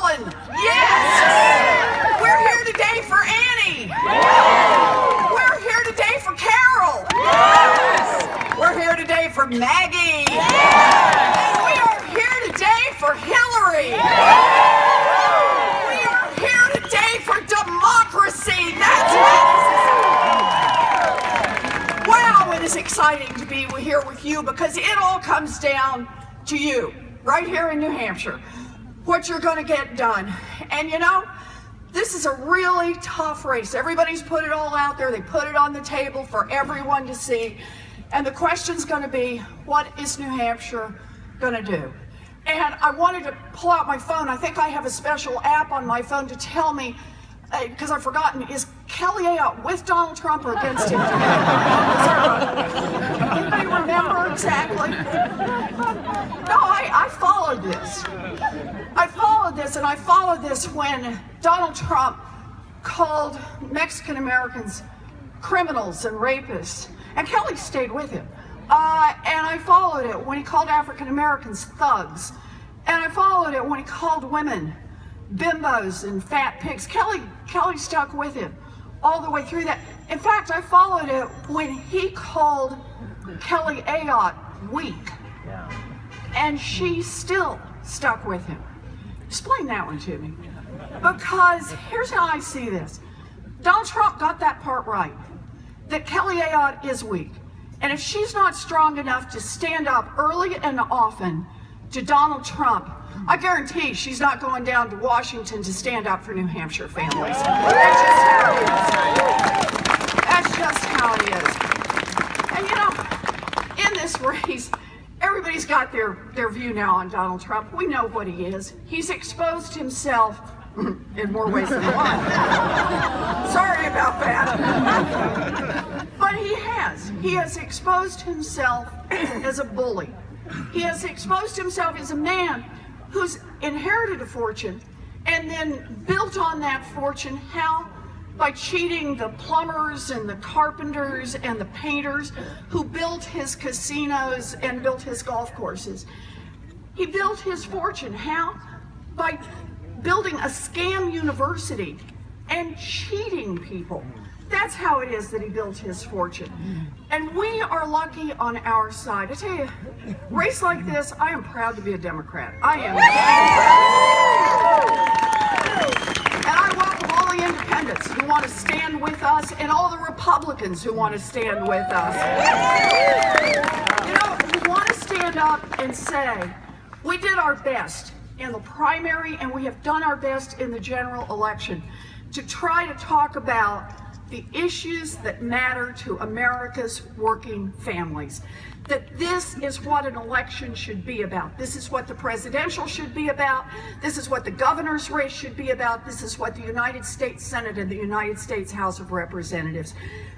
Ellen. Yes. We're here today for Annie. We're here today for Carol. Yes. We're here today for Maggie. Yes. And we are here today for Hillary. Yes. We are here today for democracy. That's it. Wow, it is exciting to be here with you because it all comes down to you, right here in New Hampshire, what you're going to get done. And you know, this is a really tough race. Everybody's put it all out there. They put it on the table for everyone to see. And the question's going to be, what is New Hampshire going to do? And I wanted to pull out my phone. I think I have a special app on my phone to tell me, because I've forgotten, is Kelly Ayotte with Donald Trump or against him? Anybody remember exactly? No, I followed this. I followed this when Donald Trump called Mexican Americans criminals and rapists, and Kelly stayed with him. And I followed it when he called African Americans thugs, and I followed it when he called women bimbos and fat pigs. Kelly stuck with him all the way through that. In fact, I followed it when he called Kelly Ayotte weak. Yeah. And she still stuck with him. Explain that one to me. Because here's how I see this. Donald Trump got that part right, that Kelly Ayotte is weak. And if she's not strong enough to stand up early and often to Donald Trump, I guarantee she's not going down to Washington to stand up for New Hampshire families. That's just how it is. That's just how it is. And you know, in this race, everybody's got their view now on Donald Trump. We know what he is. He's exposed himself in more ways than one. Sorry about that. But he has. He has exposed himself as a bully. He has exposed himself as a man who's inherited a fortune and then built on that fortune. How? By cheating the plumbers and the carpenters and the painters who built his casinos and built his golf courses. He built his fortune. How? By building a scam university and cheating people. That's how it is that he built his fortune. And we are lucky on our side. I tell you, race like this, I am proud to be a Democrat. I am. And I welcome all the independents who want to stand with us and all the Republicans who want to stand with us. You know, who want to stand up and say, we did our best in the primary and we have done our best in the general election to try to talk about the issues that matter to America's working families. That this is what an election should be about. This is what the presidential should be about. This is what the governor's race should be about. This is what the United States Senate and the United States House of Representatives.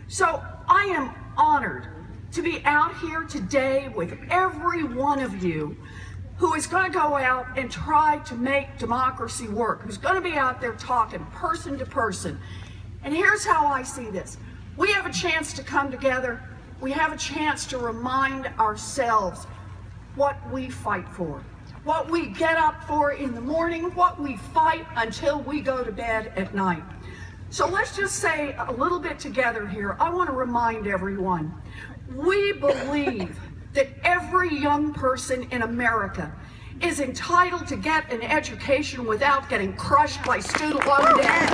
So I am honored to be out here today with every one of you who is going to go out and try to make democracy work, who's going to be out there talking person to person. And here's how I see this. We have a chance to come together. We have a chance to remind ourselves what we fight for, what we get up for in the morning, what we fight until we go to bed at night. So let's just say a little bit together here. I want to remind everyone, we believe that every young person in America is entitled to get an education without getting crushed by student loan debt.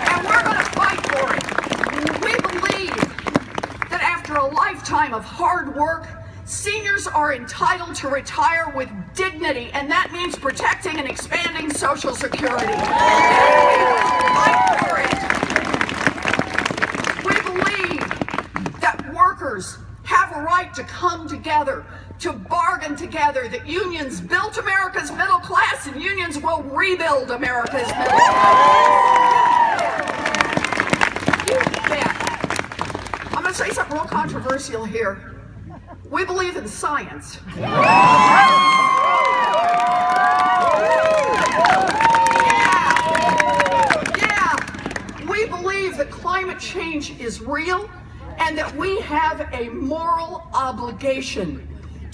And we're going to fight for it. We believe that after a lifetime of hard work, seniors are entitled to retire with dignity, and that means protecting and expanding Social Security. Fight for it. We believe that workers have a right to come together, to bargain together, that unions built America's middle class and unions will rebuild America's middle class. You bet. I'm going to say something real controversial here. We believe in science. We believe that climate change is real and that we have a moral obligation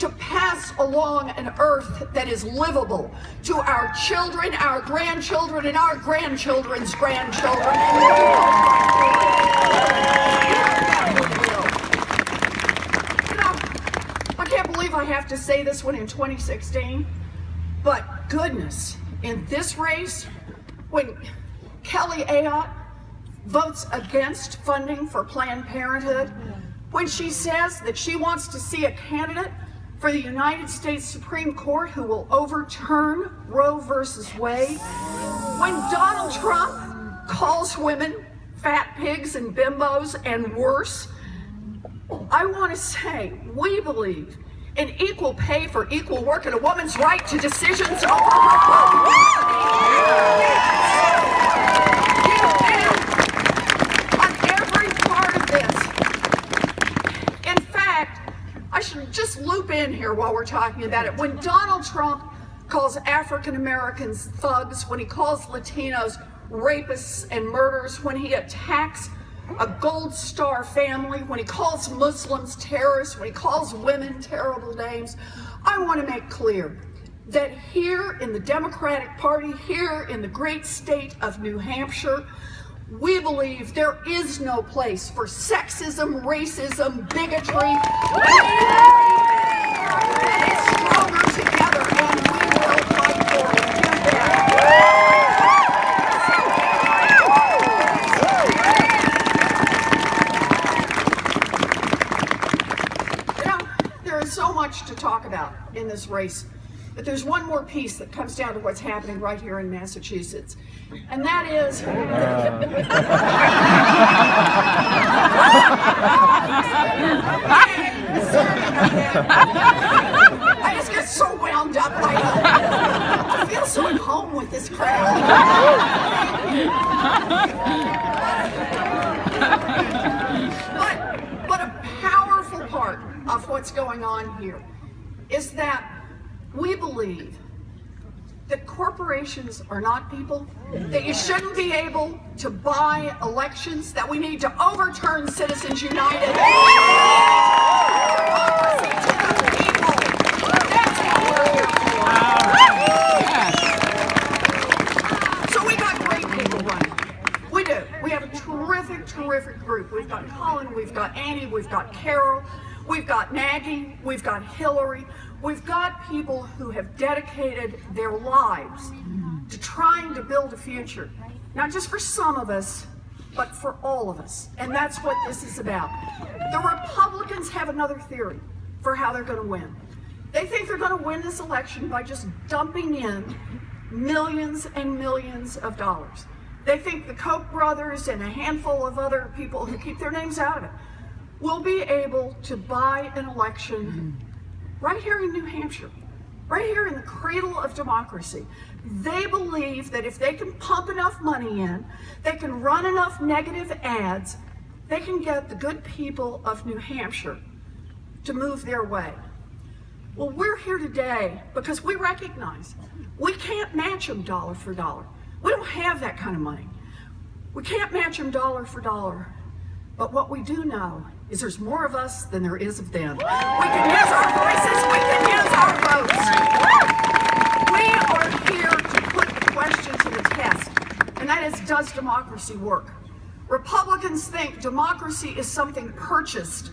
to pass along an earth that is livable to our children, our grandchildren, and our grandchildren's grandchildren. I can't believe I have to say this one in 2016, but goodness, in this race, when Kelly Ayotte votes against funding for Planned Parenthood, when she says that she wants to see a candidate for the United States Supreme Court who will overturn Roe versus Wade, when Donald Trump calls women fat pigs and bimbos and worse, I want to say we believe in equal pay for equal work and a woman's right to decisions over her body. On every part of this. In fact, I should just loop in here while we're talking about it. When Donald Trump calls African Americans thugs, when he calls Latinos rapists and murderers, when he attacks a Gold Star family, when he calls Muslims terrorists, when he calls women terrible names, I want to make clear that here in the Democratic Party, here in the great state of New Hampshire, we believe there is no place for sexism, racism, bigotry. It's stronger together, and we will fight for it. Do that. So much to talk about in this race, but there's one more piece that comes down to what's happening right here in Massachusetts, and that is I just get so wound up right now. I feel so at home with this crowd. But a powerful part of what's going on here is that we believe that corporations are not people, that you shouldn't be able to buy elections, that we need to overturn Citizens United. So we got great people running. We do. We have a terrific group. We've got Colin, we've got Annie, we've got Carol, we've got Maggie, we've got Hillary. We've got people who have dedicated their lives to trying to build a future, not just for some of us, but for all of us. And that's what this is about. The Republicans have another theory for how they're going to win. They think they're going to win this election by just dumping in millions and millions of dollars. They think the Koch brothers and a handful of other people who keep their names out of it will be able to buy an election right here in New Hampshire, right here in the cradle of democracy. They believe that if they can pump enough money in, they can run enough negative ads, they can get the good people of New Hampshire to move their way. Well, we're here today because we recognize we can't match them dollar for dollar. We don't have that kind of money. We can't match them dollar for dollar. But what we do know is there's more of us than there is of them. We can use our voices, we can use our votes. We are here to put the question to the test, and that is, does democracy work? Republicans think democracy is something purchased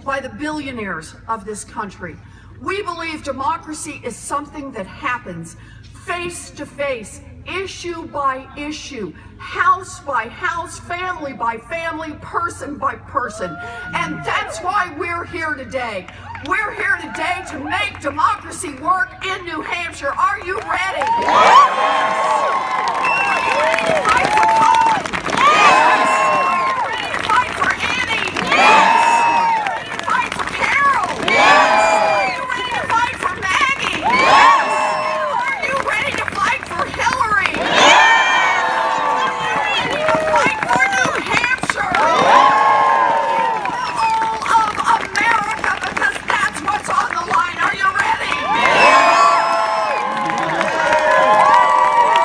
by the billionaires of this country. We believe democracy is something that happens face to face, issue by issue, house by house, family by family, person by person. And that's why we're here today. We're here today to make democracy work in New Hampshire. Are you ready?